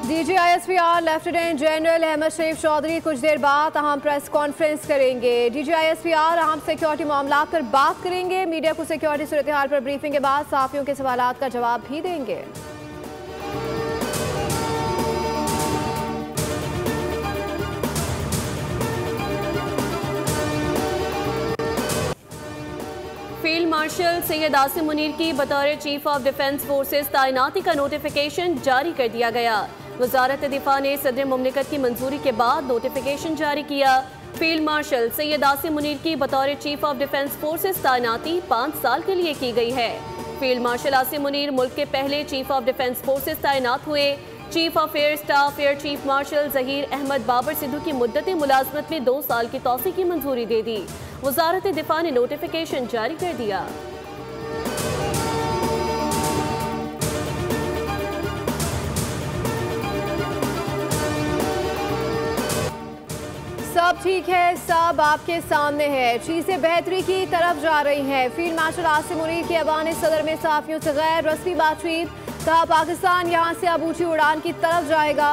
DGISPR lieutenant general Ahmad शरीफ चौधरी कुछ देर बाद अहम प्रेस कॉन्फ्रेंस करेंगे। DGISPR अहम सिक्योरिटी मामला पर बात करेंगे। मीडिया को सिक्योरिटी सूरत हाल पर ब्रीफिंग के बाद सहाफियों के सवालात का जवाब भी देंगे। फील्ड मार्शल सैयद आसिम मुनीर की बतौर चीफ ऑफ डिफेंस फोर्सेस तैनाती का नोटिफिकेशन जारी कर दिया गया। वजारत दिफा ने सदर मुमलिकत की मंजूरी के बाद नोटिफिकेशन जारी किया। फील्ड मार्शल सैयद आसिम मुनीर की बतौर चीफ ऑफ डिफेंस फोर्सेस तैनाती 5 साल के लिए की गई है। फील्ड मार्शल आसिम मुनीर मुल्क के पहले चीफ ऑफ डिफेंस फोर्सेस तैनात हुए। Chief of air staff air chief marshal Zaheer Ahmed Babar Sidhu की मुद्दत मुलाजमत में 2 साल की तौसी की मंजूरी दे दी। वजारत दिफा ने नोटिफिकेशन जारी कर दिया। सब ठीक है, सब आपके सामने है। चीजें बेहतरी की तरफ जा रही हैं। फील्ड मार्शल आसिम मुनीर की अवान सदर में सहाफियों से गैर रस्मी बातचीत। कहा पाकिस्तान यहां से अब ऊंची उड़ान की तरफ जाएगा।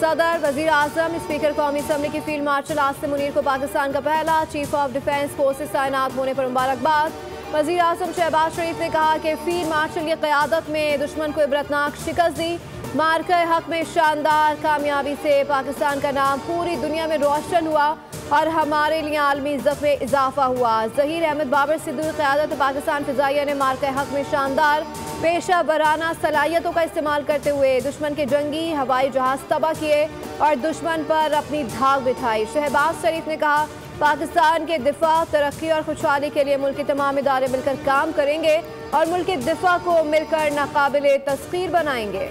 सदर, वजीर आजम, स्पीकर कौमी असम्बली की फील्ड मार्शल आसिम मुनीर को पाकिस्तान का पहला चीफ ऑफ डिफेंस फोर्सेस तैनात होने पर मुबारकबाद। वजीर आजम शहबाज शरीफ ने कहा कि फील्ड मार्शल की क़यादत में दुश्मन को इबरतनाक शिकस्त दी। मार्के हक में शानदार कामयाबी से पाकिस्तान का नाम पूरी दुनिया में रोशन हुआ और हमारे लिए आलमी इज्जत में इजाफा हुआ। जहीर अहमद बाबर सिद्धू की क़यादत पाकिस्तान फ़िज़ाइया ने मार्के हक में शानदार पेशा वराना सलाहियतों का इस्तेमाल करते हुए दुश्मन के जंगी हवाई जहाज तबाह किए और दुश्मन पर अपनी धाक बिठाई। शहबाज शरीफ ने कहा पाकिस्तान के दिफा, तरक्की और खुशहाली के लिए मुल्क के तमाम इदारे मिलकर काम करेंगे और मुल्क के दिफा को मिलकर नाकाबिले तस्खीर बनाएंगे।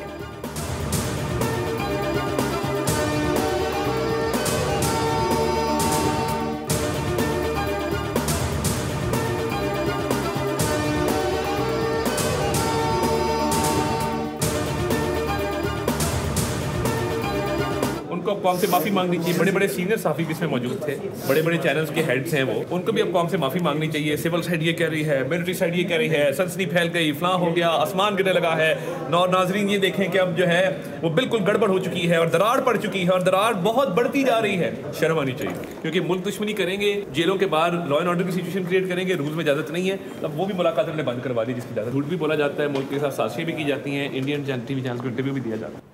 उनको कौम से माफ़ी मांगनी चाहिए। बड़े बड़े सीनियर साफ़ी भी इसमें मौजूद थे, बड़े बड़े चैनल्स के हेड्स हैं वो, उनको भी अब कौम से माफ़ी मांगनी चाहिए। सिविल साइड ये कह रही है, मिलिट्री साइड ये कह रही है, सनसनी फैल गई, फलां हो गया, आसमान गिरने लगा है। नाजरीन ये देखें कि अब जो है वो बिल्कुल गड़बड़ हो चुकी है और दरार पड़ चुकी है और दरार बहुत बढ़ती जा रही है। शर्म आनी चाहिए, क्योंकि मुल्क दुश्मनी करेंगे, जेलों के बाहर लॉ एंड ऑर्डर की सिचुएशन क्रिएट करेंगे, रूल्स में इजाज़त नहीं है। अब वो भी मुलाकात हमने बंद करवा दी जिसकी इजाज़त। झूठ भी बोला जाता है, मुल्क के साथ साजिशें भी की जाती हैं, इंडियन टीवी चैनल को इंटरव्यू भी दिया जाता है।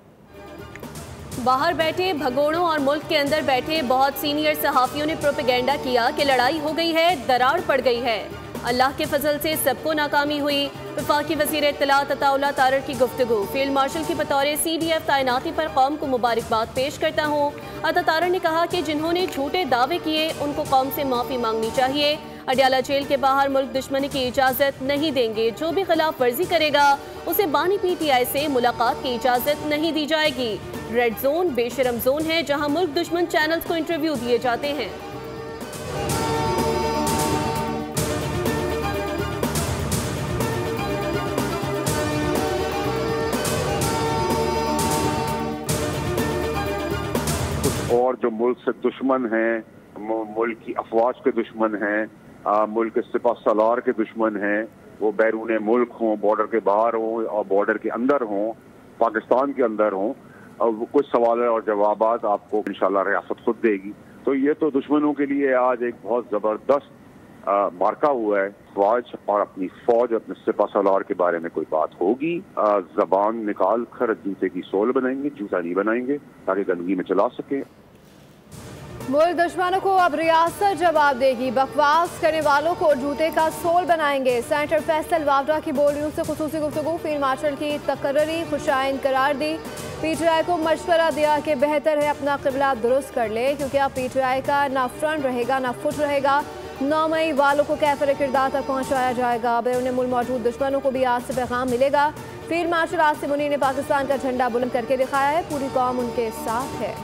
बाहर बैठे भगोड़ों और मुल्क के अंदर बैठे बहुत सीनियर सहाफियों ने प्रोपेगेंडा किया कि लड़ाई हो गई है, दरार पड़ गई है। अल्लाह के फजल से सबको नाकामी हुई। वफाकी वज़ीर इत्तलात अताउल्लाह तारर की गुफ्तगू। फील्ड मार्शल की बतौर CDF तैनाती पर कौम को मुबारकबाद पेश करता हूँ। अता तारर ने कहा कि जिन्होंने झूठे दावे किए उनको कौम से माफ़ी मांगनी चाहिए। अडयाला जेल के बाहर मुल्क दुश्मनी की इजाज़त नहीं देंगे। जो भी खिलाफ वर्जी करेगा उसे बानी PTI से मुलाकात की इजाज़त नहीं दी जाएगी। रेड जोन बेशरम जोन है जहां मुल्क दुश्मन चैनल्स को इंटरव्यू दिए जाते हैं। कुछ और जो मुल्क से दुश्मन हैं, मुल्क की अफवाज के दुश्मन हैं, मुल्क के सिपा सलार के दुश्मन हैं, वो बैरून मुल्क हों, बॉर्डर के बाहर हों और बॉर्डर के अंदर हों, पाकिस्तान के अंदर हों, कुछ सवाल और जवाब आपको इंशाल्लाह रियासत खुद देगी। तो ये तो दुश्मनों के लिए आज एक बहुत ज़बरदस्त मार्का हुआ है। अफवाज और अपनी फौज, अपने सिपा सलार के बारे में कोई बात होगी, जबान निकाल कर जूते की सोल बनाएंगे, जूता नहीं बनाएंगे, ताकि गंदगी में चला सके। मुल्क दुश्मनों को अब रियासत जवाब देगी। बकवास करने वालों को जूते का सोल बनाएंगे। सेनेटर फैसल वावडा की बोलियों से खुसूसी गुफ्तगू। फील्ड मार्शल की तकर्री खुशाइन करार दी। PTI को मशवरा दिया कि बेहतर है अपना क़िबला दुरुस्त कर ले, क्योंकि अब PTI का ना फ्रंट रहेगा ना फुट रहेगा। 9 मई वालों को कैफर किरदार तक पहुँचाया जाएगा। बैरून मुल्क मौजूद दुश्मनों को भी आज से पैगाम मिलेगा। फील्ड मार्शल आसिम मुनीर ने पाकिस्तान का झंडा बुलंद करके दिखाया है, पूरी कौम उनके साथ है।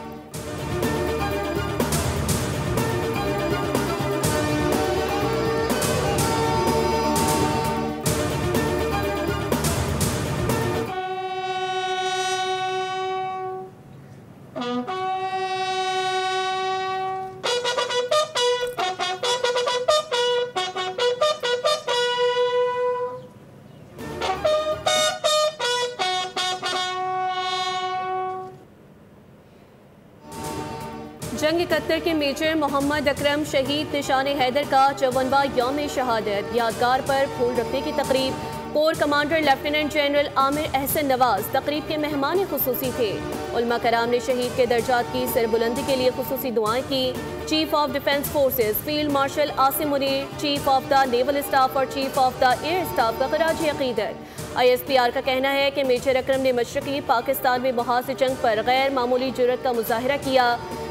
जंग 71 के मेजर मोहम्मद अकरम शहीद निशान हैदर का 54वां यौम शहादत यादगार पर फूल रखने की तकरीब। Core commander lieutenant general Aamir Ahsan Nawaz तकरीब के मेहमान खुसूसी थे। उलमा कराम ने शहीद के दर्जात की सरबुलंदी के लिए खुसूसी दुआएं की। Chief of defence forces field marshal Asim Munir, chief of the naval staff और chief of the air staff का खराज अकीदत। ISPR का कहना है कि मेजर अकरम ने मशरकी पाकिस्तान में मुहाज जंग पर गैर मामूली जुर्रत का मुजाहिरा किया।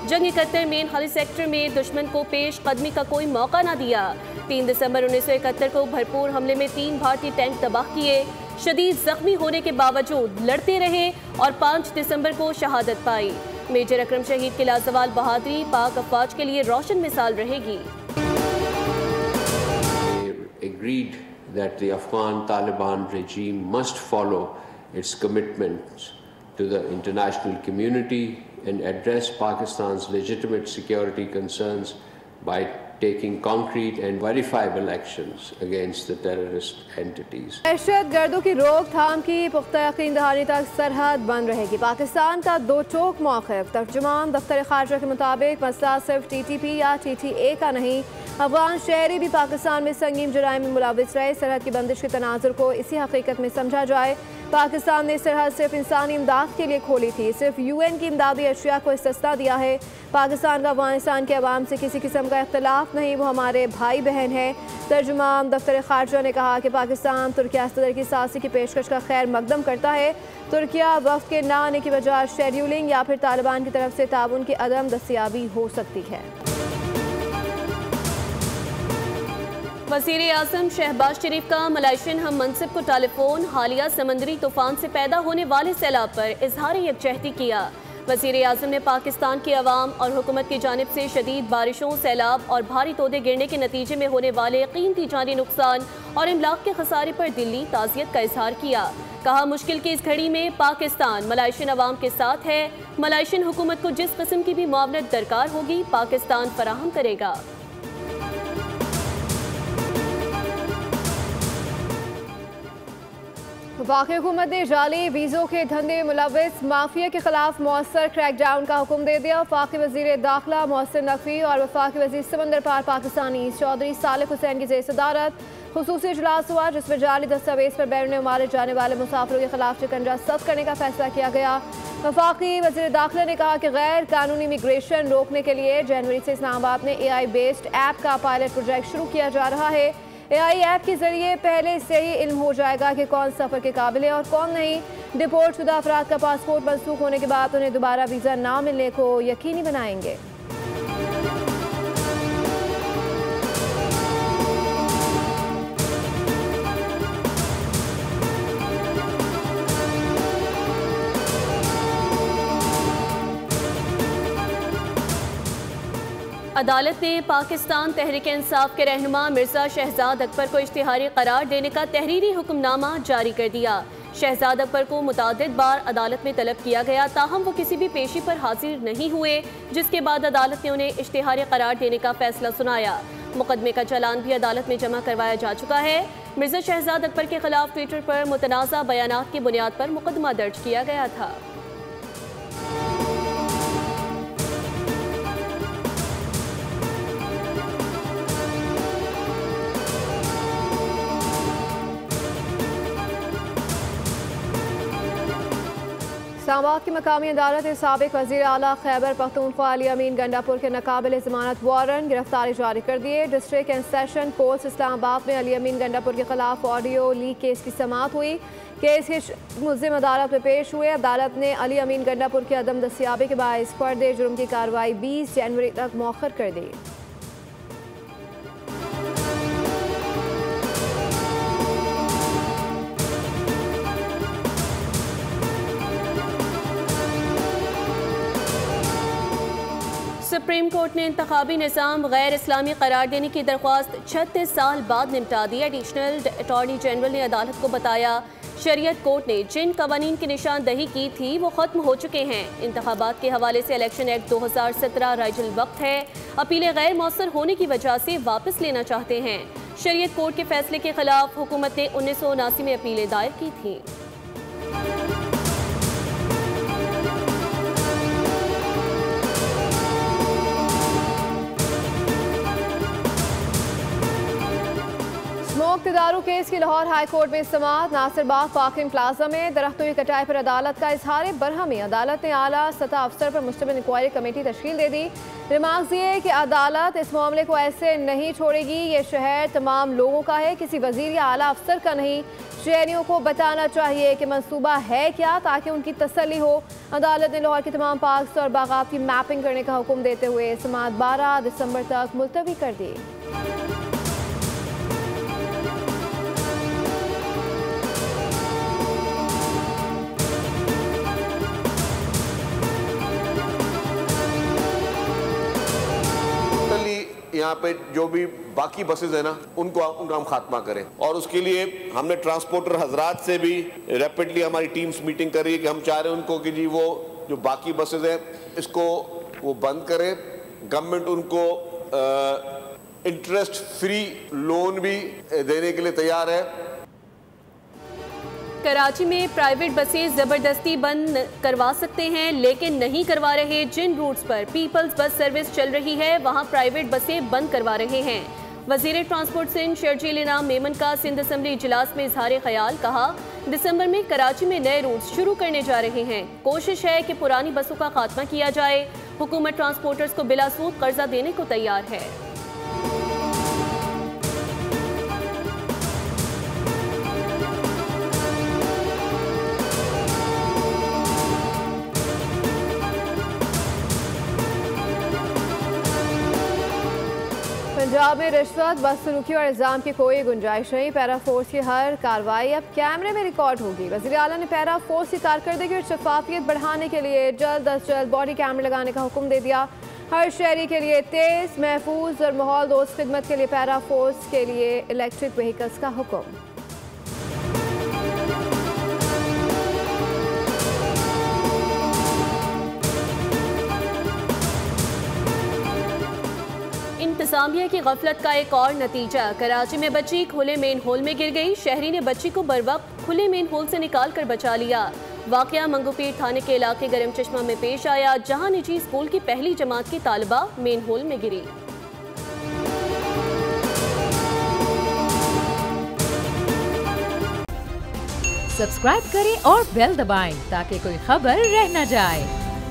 जंग 71 में खाली सेक्टर में दुश्मन को पेश कदमी का कोई मौका न दिया। 3 दिसंबर 1971 को भरपूर हमले में 3 भारतीय टैंक तबाह किए। शदीद जख्मी होने के बावजूद लड़ते रहे और 5 दिसंबर को शहादत पाई। मेजर अकरम शहीद की लाजवाल बहादुरी पाक अफवाज के लिए रोशन मिसाल रहेगी। That the Afghan Taliban regime must follow its commitments to the international community and address Pakistan's legitimate security concerns by taking concrete and verifiable actions against the terrorist entities. दहशतगर्दों की रोकथाम की पुख्ता यकीन दहानी तक सरहद बंद रहेगी। पाकिस्तान का दो टोक मौक़िफ़। तर्जुमान दफ्तर ख़ारजा के मुताबिक मसला सिर्फ TTP या TTA का नहीं, अफगान शहरी भी पाकिस्तान में संगीन जुराइम में मुलविस रहे। सरहद की बंदिश के तनाजुर को इसी हकीकत में समझा जाए। पाकिस्तान ने सरहद सिर्फ इंसानी इमदाद के लिए खोली थी, सिर्फ UN की इमदादी अशिया को इस्तिस्ना दिया है। पाकिस्तान का अफगानिस्तान के अवाम से किसी किस्म का इख्तलाफ नहीं, वो हमारे भाई बहन हैं। तर्जुमान दफ्तर ख़ारजा ने कहा कि पाकिस्तान तुर्किया सदर की सासी की पेशकश का खैर मकदम करता है। तुर्किया वफ़द के ना आने की वजह शेड्यूलिंग या फिर तालिबान की तरफ से ताउन की अदम दस्तियाबी हो सकती है। वज़ीर आज़म शहबाज शरीफ का मलाइशियन हम मनसिब को टेलीफोन। हालिया समंदरी तूफान से पैदा होने वाले सैलाब पर इजहार यकजहती किया। वज़ीर आज़म ने पाकिस्तान की अवाम और हुकूमत की जानिब से शदीद बारिशों, सैलाब और भारी तोदे गिरने के नतीजे में होने वाले कीमती जानी नुकसान और इमलाक के खसारे पर दिली ताज़ियत का इजहार किया। कहा, मुश्किल की इस घड़ी में पाकिस्तान मलाइशियन अवाम के साथ है। मलाइशियन हुकूमत को जिस किस्म की भी मुआवनत दरकार होगी पाकिस्तान फराहम करेगा। वफाकी हुकूमत ने जाली वीज़ों के धंधे में मुलविस माफिया के खिलाफ मौसर क्रैकडाउन का हुक्म दे दिया। वफाकी वज़ीर दाखिला मोहसिन नकवी और वफाकी वज़ीर समंदर पार पाकिस्तानी चौधरी सालिक हुसैन की सदारत खुसूसी इजलास हुआ, जिसमें जाली दस्तावेज पर बैरून मुमालिक जाने वाले मुसाफिरों के खिलाफ शिकंजा सख्त करने का फैसला किया गया। वफाकी वज़ीर दाखिला ने कहा कि गैर कानूनी इमिग्रेशन रोकने के लिए जनवरी से इस्लामाबाद में AI बेस्ड ऐप का पायलट प्रोजेक्ट शुरू किया जा रहा है। AI ऐप के जरिए पहले से ही इल्म हो जाएगा कि कौन सफ़र के काबिल है और कौन नहीं। डिपोर्ट शुदा अफराद का पासपोर्ट मनसूख होने के बाद उन्हें दोबारा वीज़ा ना मिलने को यकीनी बनाएंगे। अदालत ने पाकिस्तान तहरीक इंसाफ के रहनुमा मिर्जा शहजाद अकबर को इश्तिहारी करार देने का तहरीरी हुक्मनामा जारी कर दिया। शहजाद अकबर को मुतादिद बार अदालत में तलब किया गया, ताहम वो किसी भी पेशी पर हाजिर नहीं हुए, जिसके बाद अदालत ने उन्हें इश्तिहारी करार देने का फैसला सुनाया। मुकदमे का चालान भी अदालत में जमा करवाया जा चुका है। मिर्जा शहजाद अकबर के खिलाफ ट्विटर पर मुतनाज़ा बयानात की बुनियाद पर मुकदमा दर्ज किया गया था। इस्लामाबाद की मकामी अदालत ने साबिक वज़ीर आला खैबर पख्तूनख्वा अली अमीन गंडापुर के नाकाबिल ज़मानत वारंट गिरफ्तारी जारी कर दिए। District and session court Islamabad में अली अमीन गंडापुर के खिलाफ ऑडियो लीक केस की समाअत हुई। केस के मुल्ज़िम अदालत में पेश हुए। अदालत ने अली अमीन गंडापुर की अदम दस्तियाबी के बायस फर्द जुर्म की कार्रवाई 20 जनवरी तक मौखर कर दी। सुप्रीम कोर्ट ने इंतखाबी निज़ाम गैर इस्लामी करार देने की दरख्वास्त 36 साल बाद निपटा दी। एडिशनल अटॉर्नी जनरल ने अदालत को बताया, शरीयत कोर्ट ने जिन कवानीन की निशानदही की थी वो ख़त्म हो चुके हैं। इंतखाबात के हवाले से इलेक्शन एक्ट 2017 राइजुल वक्त है। अपीलें गैर मौसर होने की वजह से वापस लेना चाहते हैं। शरीयत कोर्ट के फैसले के खिलाफ हुकूमत ने 1979 में अपीलें दायर की थी। इख्तियारों केस की लाहौर हाई कोर्ट में समाअत। नासिर बाग पार्किंग प्लाजा में दरख्तों की कटाई पर अदालत का इजहार बरहमी। अदालत ने आला सतह अफसर पर मुश्तमिल इंक्वायरी कमेटी तश्कील दे दी। रिमार्क्स ये कि अदालत इस मामले को ऐसे नहीं छोड़ेगी। ये शहर तमाम लोगों का है, किसी वजीर या आला अफसर का नहीं। शहरियों को बताना चाहिए कि मंसूबा है क्या, ताकि उनकी तसल्ली हो। अदालत ने लाहौर के तमाम पार्क्स और बागात की मैपिंग करने का हुक्म देते हुए समाअत 12 दिसंबर तक मुलतवी कर दी। यहाँ पे जो भी बाकी बसेज है ना, उनका हम खात्मा करें, और उसके लिए हमने ट्रांसपोर्टर हजरात से भी रैपिडली हमारी टीम्स मीटिंग कर रही है कि हम चाह रहे हैं उनको कि जी वो जो बाकी बसेज हैं इसको वो बंद करें। गवर्नमेंट उनको इंटरेस्ट फ्री लोन भी देने के लिए तैयार है। कराची में प्राइवेट बसें ज़बरदस्ती बंद करवा सकते हैं, लेकिन नहीं करवा रहे। जिन रूट्स पर पीपल्स बस सर्विस चल रही है वहां प्राइवेट बसें बंद करवा रहे हैं। वज़ीर ट्रांसपोर्ट सिंध शर्जील इनाम मेमन का सिंध असम्बली इजलास में इजहार ख्याल। कहा, दिसंबर में कराची में नए रूट्स शुरू करने जा रहे हैं। कोशिश है कि पुरानी बसों का खात्मा किया जाए। हुकूमत ट्रांसपोर्टर्स को बिला सूद कर्जा देने को तैयार है। पंजाब में रिश्वत, बदसलूकी और इल्ज़ाम की कोई गुंजाइश नहीं। पैरा फोर्स की हर कार्रवाई अब कैमरे में रिकॉर्ड होगी। वज़ीर आला ने पैरा फोर्स की कारकर्दगी और शफाफियत बढ़ाने के लिए जल्द अज जल्द बॉडी कैमरे लगाने का हुक्म दे दिया। हर शहरी के लिए तेज, महफूज और माहौल दोस्त खिदमत के लिए पैरा फोर्स के लिए इलेक्ट्रिक व्हीकल्स का हुक्म। इंतजामिया की गफलत का एक और नतीजा। कराची में बच्ची खुले मेन होल में गिर गई। शहरी ने बच्ची को बरवक्त खुले मेन होल से निकाल कर बचा लिया। वाकया मंगूपीर थाने के इलाके गरम चश्मा में पेश आया, जहां निजी स्कूल की पहली जमात की तालिबा मेन होल में गिरी। सब्सक्राइब करें और बेल दबाएं ताकि कोई खबर रह न जाए।